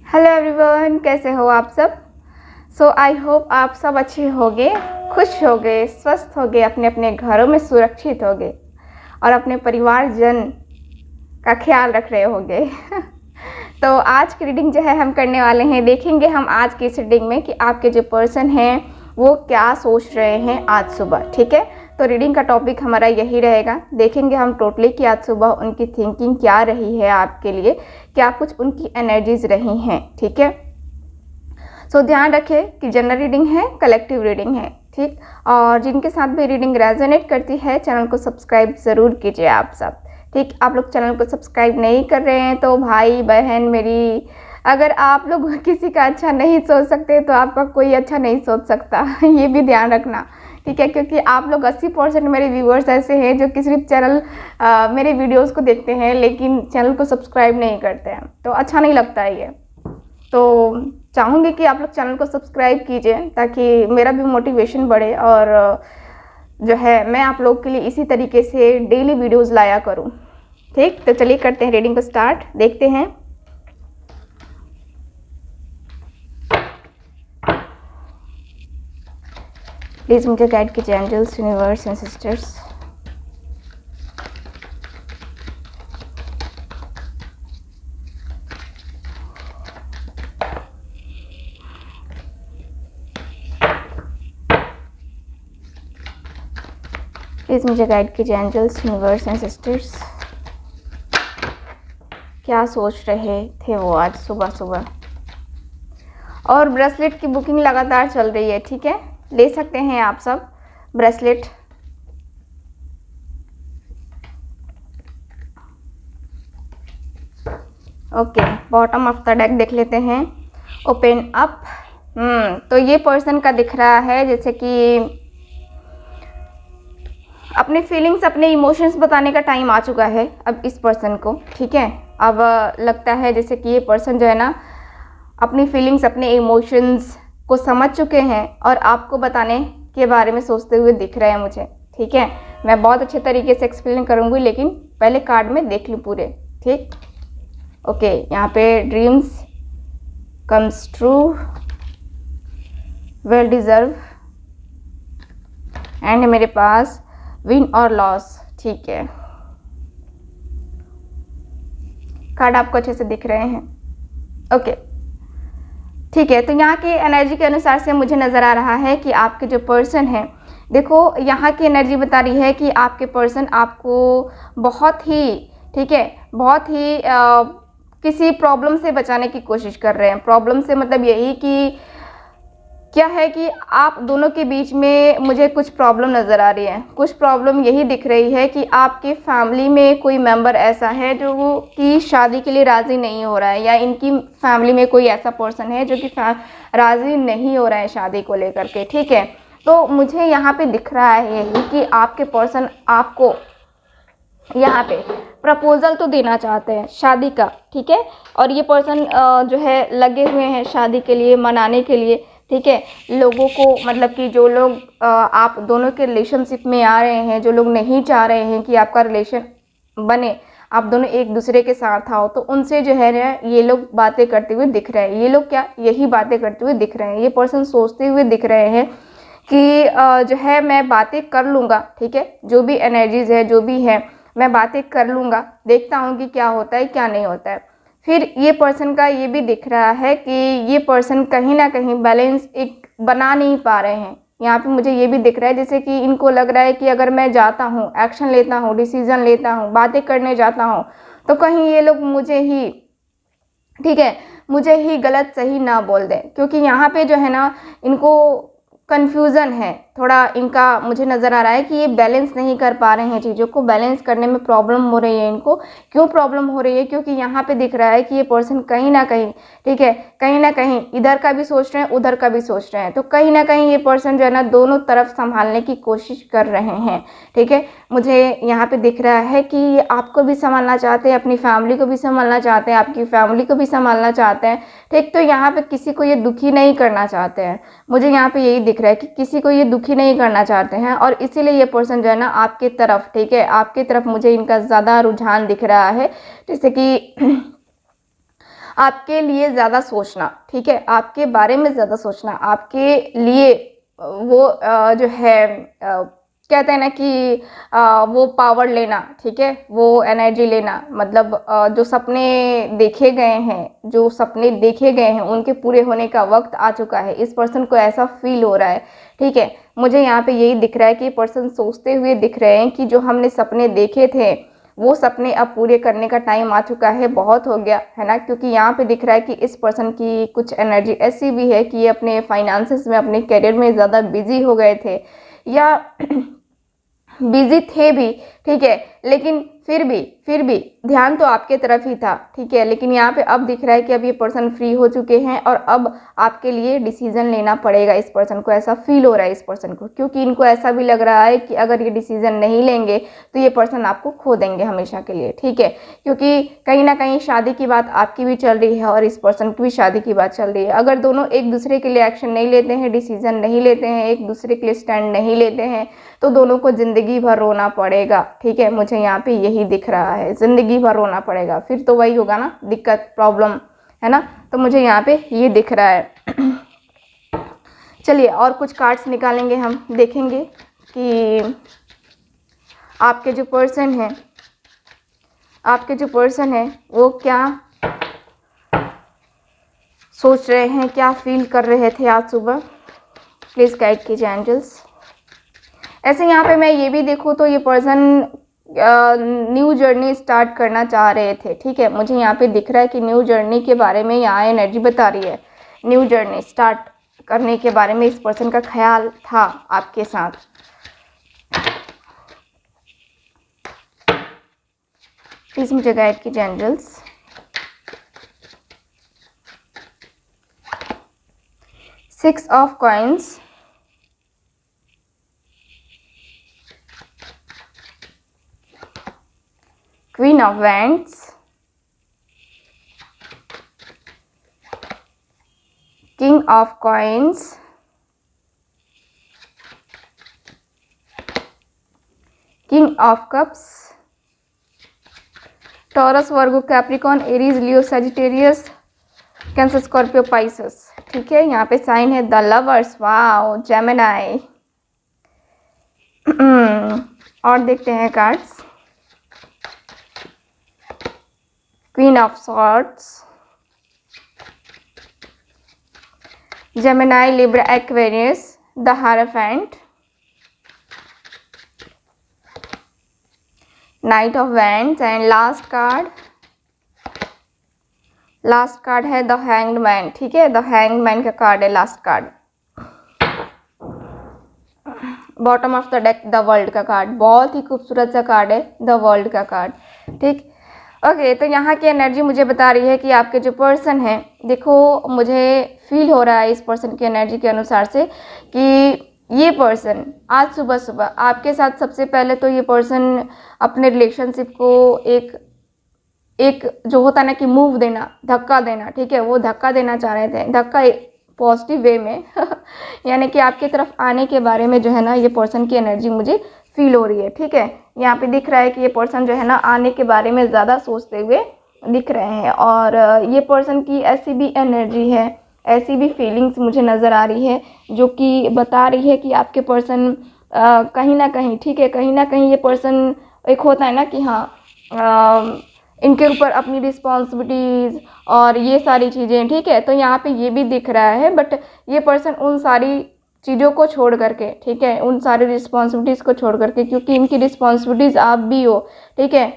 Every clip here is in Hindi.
हेलो एवरीवन, कैसे हो आप सब। आई होप आप सब अच्छे होंगे, खुश होंगे, स्वस्थ होंगे, अपने अपने घरों में सुरक्षित होंगे और अपने परिवारजन का ख्याल रख रहे होंगे। तो आज की रीडिंग जो है हम करने वाले हैं, देखेंगे हम आज की इस रीडिंग में कि आपके जो पर्सन हैं वो क्या सोच रहे हैं आज सुबह। ठीक है, तो रीडिंग का टॉपिक हमारा यही रहेगा। देखेंगे हम टोटली कि आज सुबह उनकी थिंकिंग क्या रही है आपके लिए, क्या कुछ उनकी एनर्जीज रही हैं। ठीक है, ध्यान रखें कि जनरल रीडिंग है, कलेक्टिव रीडिंग है। ठीक, और जिनके साथ भी रीडिंग रेजोनेट करती है चैनल को सब्सक्राइब ज़रूर कीजिए आप सब। ठीक, आप लोग चैनल को सब्सक्राइब नहीं कर रहे हैं तो भाई बहन मेरी, अगर आप लोग किसी का अच्छा नहीं सोच सकते तो आपका कोई अच्छा नहीं सोच सकता। ये भी ध्यान रखना। ठीक है, क्योंकि आप लोग 80% मेरे व्यूअर्स ऐसे हैं जो कि सिर्फ मेरे वीडियोस को देखते हैं लेकिन चैनल को सब्सक्राइब नहीं करते हैं, तो अच्छा नहीं लगता है ये। तो चाहूँगी कि आप लोग चैनल को सब्सक्राइब कीजिए ताकि मेरा भी मोटिवेशन बढ़े और जो है मैं आप लोग के लिए इसी तरीके से डेली वीडियोस लाया करूँ। ठीक, तो चलिए करते हैं रीडिंग को स्टार्ट, देखते हैं। प्लीज़ मुझे गाइड कीजिए angels, universe and sisters. Please मुझे गाइड कीजिए एंजल्स, यूनिवर्स एंड सिस्टर्स। क्या सोच रहे थे वो आज सुबह सुबह। और ब्रेसलेट की बुकिंग लगातार चल रही है। ठीक है, ले सकते हैं आप सब bracelet. Okay, bottom of the deck देख लेते हैं। Open up. तो ये पर्सन का दिख रहा है जैसे कि अपने फीलिंग्स, अपने इमोशंस बताने का टाइम आ चुका है अब इस पर्सन को। ठीक है, अब लगता है जैसे कि ये पर्सन जो है ना अपनी फीलिंग्स, अपने इमोशंस को समझ चुके हैं और आपको बताने के बारे में सोचते हुए दिख रहे हैं मुझे। ठीक है, मैं बहुत अच्छे तरीके से एक्सप्लेन करूँगी लेकिन पहले कार्ड में देख लूँ पूरे। ठीक, ओके, यहाँ पे dreams comes true, well deserve, and मेरे पास विन और लॉस। ठीक है, कार्ड आपको अच्छे से दिख रहे हैं। ओके, ठीक है, तो यहाँ की एनर्जी के अनुसार से मुझे नज़र आ रहा है कि आपके जो पर्सन है, देखो यहाँ की एनर्जी बता रही है कि आपके पर्सन आपको बहुत ही, ठीक है, बहुत ही किसी प्रॉब्लम से बचाने की कोशिश कर रहे हैं। प्रॉब्लम से मतलब यही कि क्या है कि आप दोनों के बीच में मुझे कुछ प्रॉब्लम नज़र आ रही है। कुछ प्रॉब्लम यही दिख रही है कि आपके फैमिली में कोई मेंबर ऐसा है जो वो की शादी के लिए राज़ी नहीं हो रहा है, या इनकी फैमिली में कोई ऐसा पर्सन है जो कि राज़ी नहीं हो रहा है शादी को लेकर के। ठीक है, तो मुझे यहाँ पे दिख रहा है यही कि आपके पर्सन आपको यहाँ पे प्रपोजल तो देना चाहते हैं शादी का। ठीक है, और ये पर्सन जो है लगे हुए हैं शादी के लिए, मनाने के लिए। ठीक है, लोगों को मतलब कि जो लोग आप दोनों के रिलेशनशिप में आ रहे हैं, जो लोग नहीं चाह रहे हैं कि आपका रिलेशन बने, आप दोनों एक दूसरे के साथ आओ, तो उनसे जो है ना ये लोग बातें करते हुए दिख रहे हैं। ये लोग क्या यही बातें करते हुए दिख रहे हैं। ये पर्सन सोचते हुए दिख रहे हैं कि जो है मैं बातें कर लूँगा। ठीक है, जो भी एनर्जीज है, जो भी है, मैं बातें कर लूँगा, देखता हूँ कि क्या होता है क्या नहीं होता है। फिर ये पर्सन का ये भी दिख रहा है कि ये पर्सन कहीं ना कहीं बैलेंस एक बना नहीं पा रहे हैं। यहाँ पे मुझे ये भी दिख रहा है जैसे कि इनको लग रहा है कि अगर मैं जाता हूँ, एक्शन लेता हूँ, डिसीजन लेता हूँ, बातें करने जाता हूँ, तो कहीं ये लोग मुझे ही, ठीक है, मुझे ही गलत सही ना बोल दें। क्योंकि यहाँ पे जो है ना इनको कन्फ्यूज़न है थोड़ा इनका। मुझे नज़र आ रहा है कि ये बैलेंस नहीं कर पा रहे हैं, चीज़ों को बैलेंस करने में प्रॉब्लम हो रही है इनको। क्यों प्रॉब्लम हो रही है? क्योंकि यहाँ पे दिख रहा है कि ये पर्सन कहीं ना कहीं, ठीक है, कहीं ना कहीं इधर का भी सोच रहे हैं, उधर का भी सोच रहे हैं। तो कहीं ना कहीं ये पर्सन जो है ना दोनों तरफ संभालने की कोशिश कर रहे हैं। ठीक है, मुझे यहाँ पे दिख रहा है कि ये आपको भी संभालना चाहते हैं, अपनी फैमिली को भी संभालना चाहते हैं, आपकी फैमिली को भी संभालना चाहते हैं। ठीक, तो यहाँ पे किसी को ये दुखी नहीं करना चाहते हैं। मुझे यहाँ पे यही दिख रहा है कि किसी को ये दुखी नहीं करना चाहते हैं और इसीलिए ये पर्सन जो है ना आपके तरफ, ठीक है, आपकी तरफ मुझे इनका ज़्यादा रुझान दिख रहा है। जैसे कि आपके लिए ज़्यादा सोचना, ठीक है, आपके बारे में ज़्यादा सोचना, आपके लिए वो जो है कहते हैं ना कि वो पावर लेना, ठीक है, वो एनर्जी लेना, मतलब जो सपने देखे गए हैं, जो सपने देखे गए हैं उनके पूरे होने का वक्त आ चुका है। इस पर्सन को ऐसा फील हो रहा है, ठीक है, मुझे यहाँ पे यही दिख रहा है कि पर्सन सोचते हुए दिख रहे हैं कि जो हमने सपने देखे थे वो सपने अब पूरे करने का टाइम आ चुका है, बहुत हो गया है ना। क्योंकि यहाँ पे दिख रहा है कि इस पर्सन की कुछ एनर्जी ऐसी भी है कि ये अपने फाइनेंसेस में, अपने करियर में ज़्यादा बिजी हो गए थे या बिजी थे भी, ठीक है, लेकिन फिर भी ध्यान तो आपके तरफ ही था, ठीक है, लेकिन यहाँ पे अब दिख रहा है कि अब ये पर्सन फ्री हो चुके हैं और अब आपके लिए डिसीजन लेना पड़ेगा। इस पर्सन को ऐसा फील हो रहा है, इस पर्सन को, क्योंकि इनको ऐसा भी लग रहा है कि अगर ये डिसीजन नहीं लेंगे तो ये पर्सन आपको खो देंगे हमेशा के लिए, ठीक है, क्योंकि कहीं ना कहीं शादी की बात आपकी भी चल रही है और इस पर्सन की भी शादी की बात चल रही है। अगर दोनों एक दूसरे के लिए एक्शन नहीं लेते हैं, डिसीजन नहीं लेते हैं, एक दूसरे के लिए स्टैंड नहीं लेते हैं, तो दोनों को ज़िंदगी भर रोना पड़ेगा, ठीक है, मुझे यहाँ पे यही दिख रहा है, ज़िंदगी भर रोना पड़ेगा। फिर तो वही होगा ना, दिक्कत, प्रॉब्लम, है ना, तो मुझे यहाँ पे ये दिख रहा है। चलिए और कुछ कार्ड्स निकालेंगे, हम देखेंगे कि आपके जो पर्सन है वो क्या सोच रहे हैं, क्या फील कर रहे थे आज सुबह। प्लीज़ गाइड कीजिए एंजल्स। ऐसे यहाँ पे मैं ये भी देखूँ तो ये पर्सन न्यू जर्नी स्टार्ट करना चाह रहे थे, ठीक है, मुझे यहाँ पे दिख रहा है कि न्यू जर्नी के बारे में यहाँ एनर्जी बता रही है। न्यू जर्नी स्टार्ट करने के बारे में इस पर्सन का ख्याल था आपके साथ। प्लीज़ मुझे गाइड कीजिए angels. Six of coins, Queen of Wands, King of Coins, King of Cups, Taurus, Virgo, Capricorn, Aries, Leo, Sagittarius, Cancer, Scorpio, Pisces, ठीक है। यहाँ पे साइन है द लवर्स, वाओ, जेमिनाई। और देखते हैं cards. Queen of Swords, Gemini, Libra, Aquarius, the Hierophant, Knight of Wands and last card है द हैंग्ड मैन, ठीक है, द हैंग्ड मैन का कार्ड है last card. Bottom of the deck the world का कार्ड, बहुत ही खूबसूरत सा कार्ड है द वर्ल्ड का कार्ड, ठीक। ओके, तो यहाँ की एनर्जी मुझे बता रही है कि आपके जो पर्सन है, देखो मुझे फील हो रहा है इस पर्सन की एनर्जी के अनुसार से कि ये पर्सन आज सुबह आपके साथ, सबसे पहले तो ये पर्सन अपने रिलेशनशिप को एक जो होता है ना कि मूव देना, धक्का देना, ठीक है, वो धक्का देना चाह रहे थे, धक्का पॉजिटिव वे में यानी कि आपकी तरफ आने के बारे में जो है ना ये पर्सन की एनर्जी मुझे फील हो रही है, ठीक है। यहाँ पे दिख रहा है कि ये पर्सन जो है ना आने के बारे में ज़्यादा सोचते हुए दिख रहे हैं और ये पर्सन की ऐसी भी एनर्जी है, ऐसी भी फीलिंग्स मुझे नज़र आ रही है जो कि बता रही है कि आपके पर्सन कहीं ना कहीं, ठीक है, कहीं ना कहीं ये पर्सन, एक होता है ना कि हाँ इनके ऊपर अपनी रिस्पॉन्सिबिलिटीज़ और ये सारी चीज़ें, ठीक है, तो यहाँ पे ये भी दिख रहा है, बट ये पर्सन उन सारी चीज़ों को छोड़ करके, ठीक है, उन सारी रिस्पॉन्सिबिलिटीज़ को छोड़ करके, क्योंकि इनकी रिस्पॉन्सिबिलिटीज़ आप भी हो, ठीक है,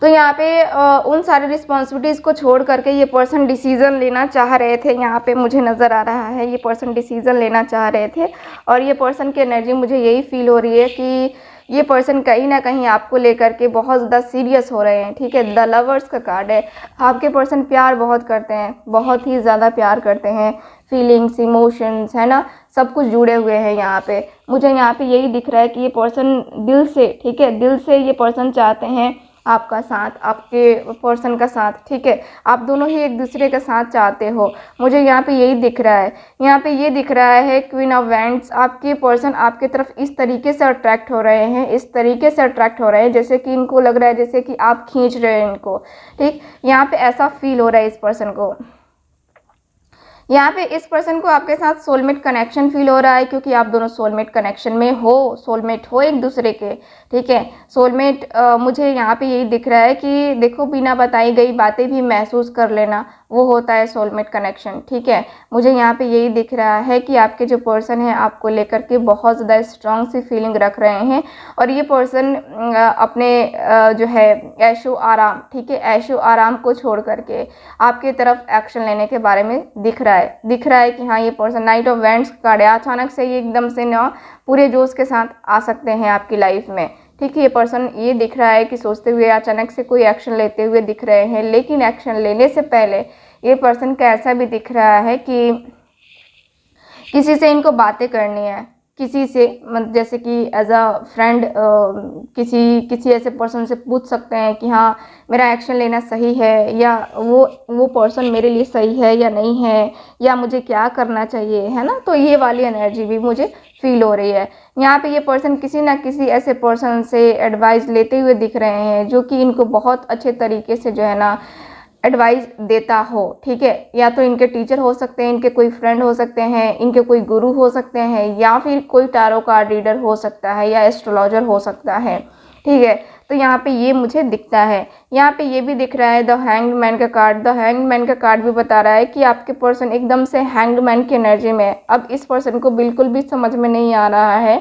तो यहाँ पे उन सारी रिस्पॉन्सिबिलिटीज़ को छोड़ करके ये पर्सन डिसीज़न लेना चाह रहे थे। यहाँ पे मुझे नज़र आ रहा है ये पर्सन डिसीज़न लेना चाह रहे थे और ये पर्सन की एनर्जी मुझे यही फील हो रही है कि ये पर्सन कहीं ना कहीं आपको लेकर के बहुत ज़्यादा सीरियस हो रहे हैं, ठीक है। द लवर्स का कार्ड है, आपके पर्सन प्यार बहुत करते हैं, बहुत ही ज़्यादा प्यार करते हैं, फीलिंग्स, इमोशंस, है ना, सब कुछ जुड़े हुए हैं यहाँ पे। मुझे यहाँ पे यही दिख रहा है कि ये पर्सन दिल से, ठीक है, दिल से ये पर्सन चाहते हैं आपका साथ, आपके पर्सन का साथ, ठीक है। आप दोनों ही एक दूसरे का साथ चाहते हो, मुझे यहाँ पे यही दिख रहा है। यहाँ पे ये दिख रहा है क्वीन ऑफ वैंड्स, आपके पर्सन आपके तरफ इस तरीके से अट्रैक्ट हो रहे हैं, इस तरीके से अट्रैक्ट हो रहे हैं जैसे कि इनको लग रहा है जैसे कि आप खींच रहे हैं इनको, ठीक। यहाँ पे ऐसा फील हो रहा है इस पर्सन को। यहाँ पे इस पर्सन को आपके साथ सोलमेट कनेक्शन फील हो रहा है, क्योंकि आप दोनों सोलमेट कनेक्शन में हो, सोलमेट हो एक दूसरे के, ठीक है। सोलमेट मुझे यहाँ पे यही दिख रहा है कि देखो बिना बताई गई बातें भी महसूस कर लेना, वो होता है सोलमेट कनेक्शन, ठीक है। मुझे यहाँ पे यही दिख रहा है कि आपके जो पर्सन है आपको लेकर के बहुत ज़्यादा स्ट्रॉन्ग सी फीलिंग रख रहे हैं, और ये पर्सन अपने जो है ऐशो आराम, ठीक है, ऐशो आराम को छोड़ करके आपके तरफ एक्शन लेने के बारे में दिख रहा है कि हाँ ये person, night of wands card है, अचानक से ये एकदम से ना पूरे जोश के साथ आ सकते हैं आपकी लाइफ में, ठीक है। ये पर्सन ये दिख रहा है कि सोचते हुए अचानक से कोई एक्शन लेते हुए दिख रहे हैं, लेकिन एक्शन लेने से पहले ये पर्सन का ऐसा भी दिख रहा है कि किसी से इनको बातें करनी है, किसी से जैसे कि एज अ फ्रेंड किसी ऐसे पर्सन से पूछ सकते हैं कि हाँ मेरा एक्शन लेना सही है, या वो पर्सन मेरे लिए सही है या नहीं है, या मुझे क्या करना चाहिए, है ना। तो ये वाली एनर्जी भी मुझे फील हो रही है। यहाँ पे ये पर्सन किसी ना किसी ऐसे पर्सन से एडवाइस लेते हुए दिख रहे हैं जो कि इनको बहुत अच्छे तरीके से जो है ना एडवाइस देता हो, ठीक है। या तो इनके टीचर हो सकते हैं, इनके कोई फ्रेंड हो सकते हैं, इनके कोई गुरु हो सकते हैं, या फिर कोई टैरो कार्ड रीडर हो सकता है, या एस्ट्रोलॉजर हो सकता है, ठीक है। तो यहाँ पे ये मुझे दिखता है। यहाँ पे ये भी दिख रहा है द हैंग्ड मैन का कार्ड। द हैंग्ड मैन का कार्ड भी बता रहा है कि आपके पर्सन एकदम से हैंग्ड मैन की एनर्जी में है। अब इस पर्सन को बिल्कुल भी समझ में नहीं आ रहा है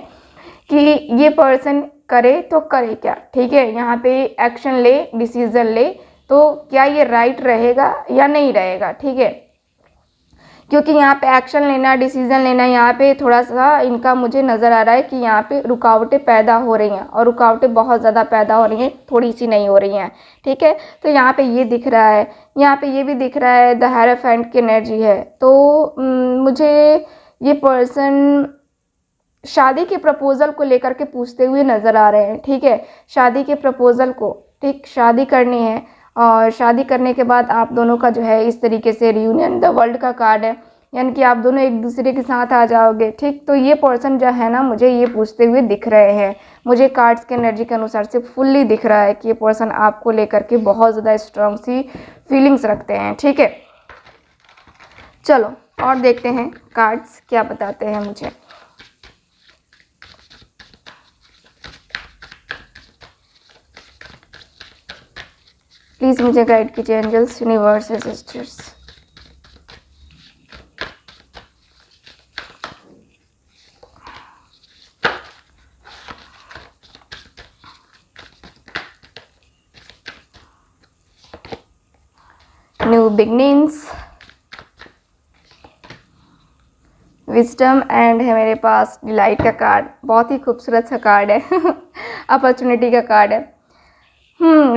कि ये पर्सन करे तो करे क्या, ठीक है। यहाँ पे एक्शन ले, डिसीजन ले, तो क्या ये राइट रहेगा या नहीं रहेगा, ठीक है। क्योंकि यहाँ पे एक्शन लेना, डिसीजन लेना, यहाँ पे थोड़ा सा इनका मुझे नज़र आ रहा है कि यहाँ पे रुकावटें पैदा हो रही हैं, और रुकावटें बहुत ज़्यादा पैदा हो रही हैं, थोड़ी सी नहीं हो रही हैं, ठीक है। तो यहाँ पे ये दिख रहा है, यहाँ पे ये भी दिख रहा है द हेरोफेंट की एनर्जी है। तो मुझे ये पर्सन शादी के प्रपोज़ल को लेकर के पूछते हुए नज़र आ रहे हैं, ठीक है। शादी के प्रपोज़ल को, ठीक, शादी करनी है, और शादी करने के बाद आप दोनों का जो है इस तरीके से रियूनियन, द वर्ल्ड का कार्ड है, यानी कि आप दोनों एक दूसरे के साथ आ जाओगे, ठीक। तो ये पर्सन जो है ना मुझे ये पूछते हुए दिख रहे हैं, मुझे कार्ड्स के एनर्जी के अनुसार से फुल्ली दिख रहा है कि ये पर्सन आपको लेकर के बहुत ज़्यादा स्ट्रॉन्ग सी फीलिंग्स रखते हैं, ठीक है। चलो और देखते हैं कार्ड्स क्या बताते हैं मुझे। प्लीज़ मुझे गाइड कीजिए angels, universe, sisters. New beginnings, wisdom, and है मेरे पास डिलाइट का कार्ड, बहुत ही खूबसूरत सा कार्ड है अपॉर्चुनिटी का कार्ड है।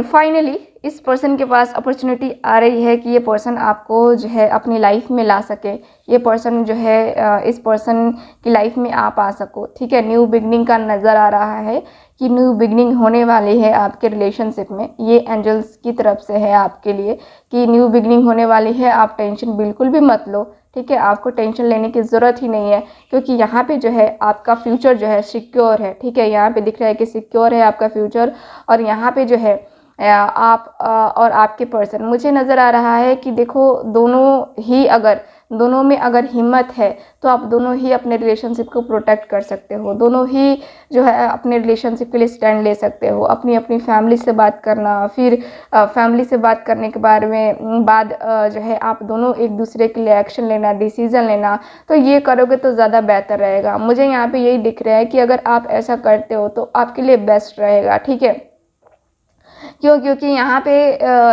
फाइनली इस पर्सन के पास अपॉर्चुनिटी आ रही है कि ये पर्सन आपको जो है अपनी लाइफ में ला सके, ये पर्सन जो है इस पर्सन की लाइफ में आप आ सको, ठीक है। न्यू बिगनिंग का नज़र आ रहा है कि न्यू बिगनिंग होने वाली है आपके रिलेशनशिप में, ये एंजल्स की तरफ से है आपके लिए कि न्यू बिगनिंग होने वाली है। आप टेंशन बिल्कुल भी मत लो, ठीक है। आपको टेंशन लेने की ज़रूरत ही नहीं है, क्योंकि यहाँ पे जो है आपका फ्यूचर जो है सिक्योर है, ठीक है। यहाँ पे दिख रहा है कि सिक्योर है आपका फ्यूचर, और यहाँ पे जो है आप और आपके पर्सन, मुझे नज़र आ रहा है कि देखो दोनों में अगर हिम्मत है तो आप दोनों ही अपने रिलेशनशिप को प्रोटेक्ट कर सकते हो, दोनों ही जो है अपने रिलेशनशिप के लिए स्टैंड ले सकते हो। अपनी अपनी फैमिली से बात करना, फिर फैमिली से बात करने के बाद जो है आप दोनों एक दूसरे के लिए एक्शन लेना, डिसीज़न लेना, तो ये करोगे तो ज़्यादा बेहतर रहेगा। मुझे यहाँ पे यही दिख रहा है कि अगर आप ऐसा करते हो तो आपके लिए बेस्ट रहेगा, ठीक है। क्योंकि यहाँ पे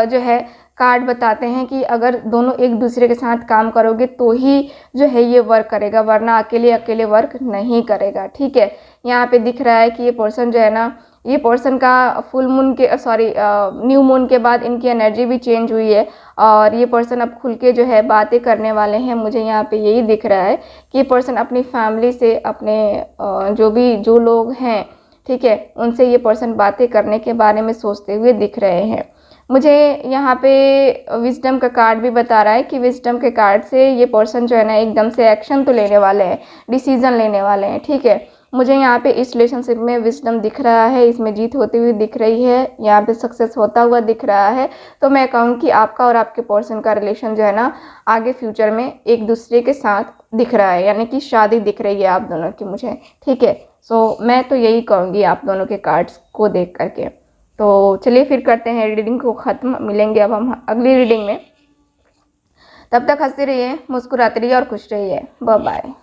जो है कार्ड बताते हैं कि अगर दोनों एक दूसरे के साथ काम करोगे तो ही जो है ये वर्क करेगा, वरना अकेले वर्क नहीं करेगा, ठीक है। यहाँ पे दिख रहा है कि ये पर्सन जो है ना, ये पर्सन का न्यू मून के बाद इनकी एनर्जी भी चेंज हुई है, और ये पर्सन अब खुल के जो है बातें करने वाले हैं। मुझे यहाँ पे यही दिख रहा है कि ये पर्सन अपनी फैमिली से, अपने जो लोग हैं, ठीक है, उनसे ये पर्सन बातें करने के बारे में सोचते हुए दिख रहे हैं। मुझे यहाँ पे विजडम का कार्ड भी बता रहा है कि विजडम के कार्ड से ये पर्सन जो है ना एकदम से एक्शन तो लेने वाले हैं, डिसीजन लेने वाले हैं। ठीक है, मुझे यहाँ पे इस रिलेशनशिप में विजडम दिख रहा है, इसमें जीत होती हुई दिख रही है, यहाँ पे सक्सेस होता हुआ दिख रहा है। तो मैं कहूँ कि आपका और आपके पर्सन का रिलेशन जो है ना आगे फ्यूचर में एक दूसरे के साथ दिख रहा है, यानी कि शादी दिख रही है आप दोनों की मुझे। ठीक है, सो मैं तो यही कहूँगी आप दोनों के कार्ड्स को देख करके। तो चलिए फिर करते हैं रीडिंग को ख़त्म। मिलेंगे अब हम अगली रीडिंग में। तब तक हंसते रहिए, मुस्कुराते रहिए और खुश रहिए। Bye bye.